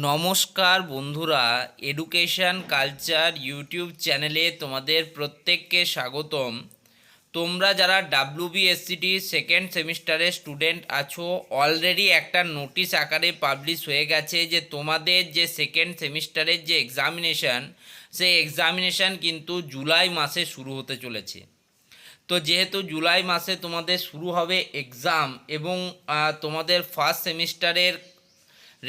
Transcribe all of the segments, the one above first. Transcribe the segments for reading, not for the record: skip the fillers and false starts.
নমস্কার বন্ধুরা, education culture YouTube চ্যানেলে তোমাদের প্রত্যেককে স্বাগতম। তোমরা যারা WBSCT সেকেন্ড সেমিস্টারের স্টুডেন্ট আছো, অলরেডি একটা নোটিশ আকারে পাবলিশ হয়ে গেছে যে তোমাদের যে সেকেন্ড সেমিস্টারের যে এক্সামিনেশান, সেই এক্সামিনেশান কিন্তু জুলাই মাসে শুরু হতে চলেছে। তো যেহেতু জুলাই মাসে তোমাদের শুরু হবে এক্সাম এবং তোমাদের ফার্স্ট সেমিস্টারের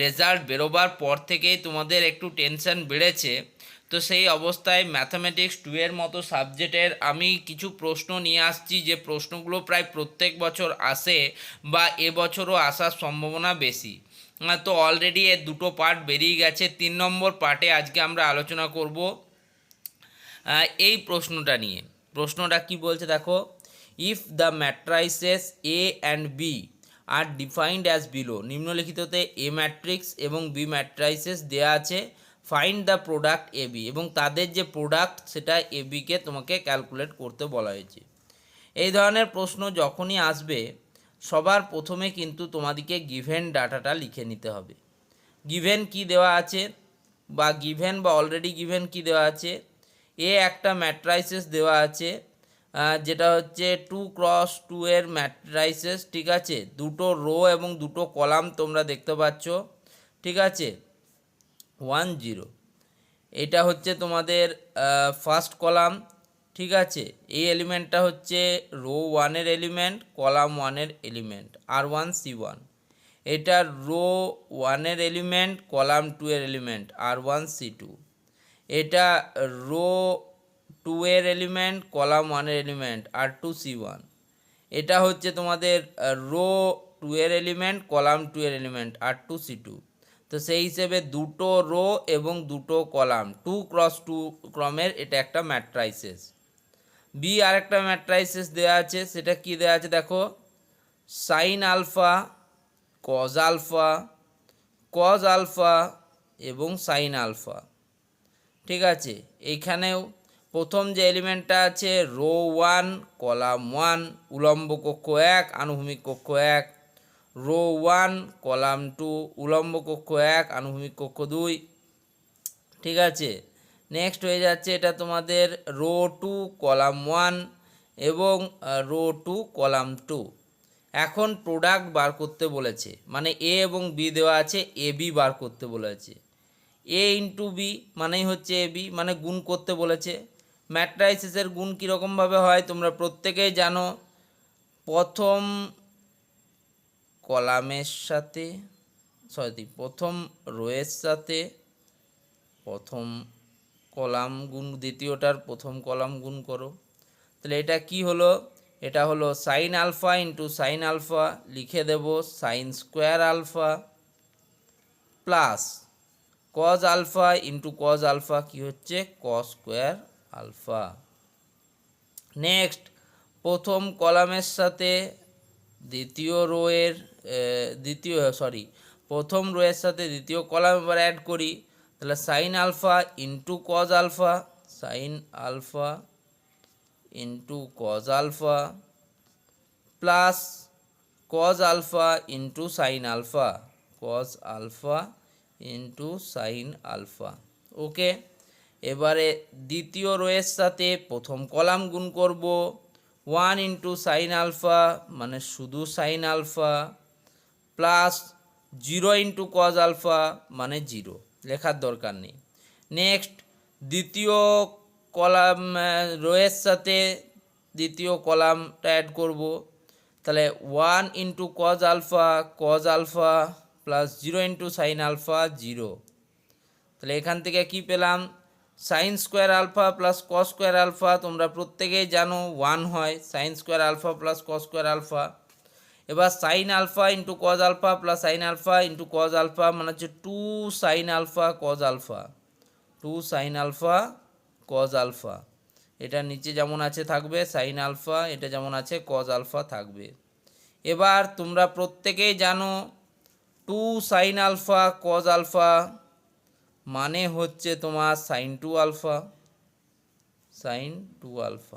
রেজাল্ট বেরোবার পর থেকেই তোমাদের একটু টেনশন বেড়েছে। তো সেই অবস্থায় ম্যাথামেটিক্স 2 এর মতো সাবজেক্টের আমি কিছু প্রশ্ন নিয়ে আসছি, যে প্রশ্নগুলো প্রায় প্রত্যেক বছর আসে বা এবছরও আসার সম্ভাবনা বেশি। তো অলরেডি এর দুটো পার্ট বেরিয়ে গেছে। 3 নম্বর পার্টে আজকে আমরা আলোচনা করব এই প্রশ্নটা নিয়ে। প্রশ্নটা কি বলছে দেখো, if the matrices A and B are defined as below, নিম্নলিখিততে এ ম্যাট্রিক্স এবং বি ম্যাট্রাইসেস দেওয়া আছে, find the product A B, এবং তাদের যে প্রোডাক্ট সেটা এ বিকে তোমাকে ক্যালকুলেট করতে বলা হয়েছে। এই ধরনের প্রশ্ন যখনই আসবে সবার প্রথমে কিন্তু তোমাদেরকে গিভেন ডাটাটা লিখে নিতে হবে। গিভেন কি দেওয়া আছে বা গিভেন বা অলরেডি গিভেন কি দেওয়া আছে, এ একটা ম্যাট্রাইসেস দেওয়া আছে, যেটা হচ্ছে 2x2 এর ম্যাট্রাইসেস, ঠিক আছে। দুটো রো এবং দুটো কলাম তোমরা দেখতে পাচ্ছ, ঠিক আছে। 1 0, এটা হচ্ছে তোমাদের ফার্স্ট কলাম, ঠিক আছে। এই এলিমেন্টটা হচ্ছে রো 1-এর এলিমেন্ট, কলাম 1-এর এলিমেন্ট R1 C1। এটা রো 1-এর এলিমেন্ট, কলাম 2-এর এলিমেন্ট R1 C2। এটা রো 2-এর এলিমেন্ট, কলাম 1-এর এলিমেন্ট R2 C1। এটা হচ্ছে তোমাদের রো 2-এর এলিমেন্ট, কলাম 2-এর এলিমেন্ট R2 C2। তো সেই হিসেবে দুটো রো এবং দুটো কলাম 2x2 ক্রমের এটা একটা ম্যাট্রাইসেস। বি আরেকটা ম্যাট্রাইসেস দেওয়া আছে, সেটা কি দেওয়া আছে দেখো, সাইন আলফা, কজ আলফা এবং সাইন আলফা, ঠিক আছে। এইখানেও প্রথম যে এলিমেন্টটা আছে রো 1 কলাম 1 উলম্ব কক্ষ 1 আনুভূমিক কক্ষ 1, রো 1 কলাম 2 উলম্ব কক্ষ 1 আনুভূমিক কক্ষ 2, ঠিক আছে। নেক্সট হয়ে যাচ্ছে এটা তোমাদের রো 2 কলাম 1 এবং রো 2 কলাম 2। এখন প্রোডাক্ট বার করতে বলেছে, মানে এ এবং বি দেওয়া আছে, এ বি বার করতে বলেছে। এ ইন্টু বি মানেই হচ্ছে এ বি, মানে গুণ করতে বলেছে। ম্যাট্রাইসেসের গুণ কীরকমভাবে হয় তোমরা প্রত্যেকেই জানো, প্রথম কলামের সাথে প্রথম রোয়ের সাথে প্রথম কলাম গুণ দ্বিতীয়টার প্রথম কলাম গুণ করো। তাহলে এটা কি হলো, এটা হলো sine alpha into sine alpha, লিখে দেব sine square alpha, plus cos alpha into cos alpha, কি হচ্ছে কজ স্কোয়ার আলফা। নেক্সট প্রথম কলামের সাথে দ্বিতীয় রোয়ের প্রথম রোয়ের সাথে দ্বিতীয় কলাম এবার অ্যাড করি, তাহলে sine alpha into cos alpha, sine alpha into cos alpha, plus cos alpha into sine alpha, cos alpha into sine alpha. Okay, এবারে দ্বিতীয় রোয়ের সাথে প্রথম কলাম গুণ করব, 1 ইন্টু সাইন আলফা মানে শুধু sine alpha, plus 0 into cos alpha মানে 0, লেখার দরকার নেই। নেক্সট দ্বিতীয় কলাম রোয়ের সাথে দ্বিতীয় কলামটা অ্যাড করব, তাহলে 1 into cos alpha plus 0 into sine alpha 0। তাহলে এখান থেকে কি পেলাম, sine square alpha plus cos square alpha, তোমরা প্রত্যেকেই জানো 1 হয়, sine square alpha plus cos square alpha. এবার sine alpha into cos alpha plus sine alpha into cos alpha মানে হচ্ছে 2 sine alpha cos alpha, 2 sine alpha cos alpha. এটা নিচে যেমন আছে থাকবে সাইন আলফা, এটা যেমন আছে কজ আলফা থাকবে। এবার তোমরা প্রত্যেকেই জানো 2 সাইন আলফা কজ আলফা মানে হচ্ছে তোমার সাইন 2 আলফা, সাইন 2 আলফা।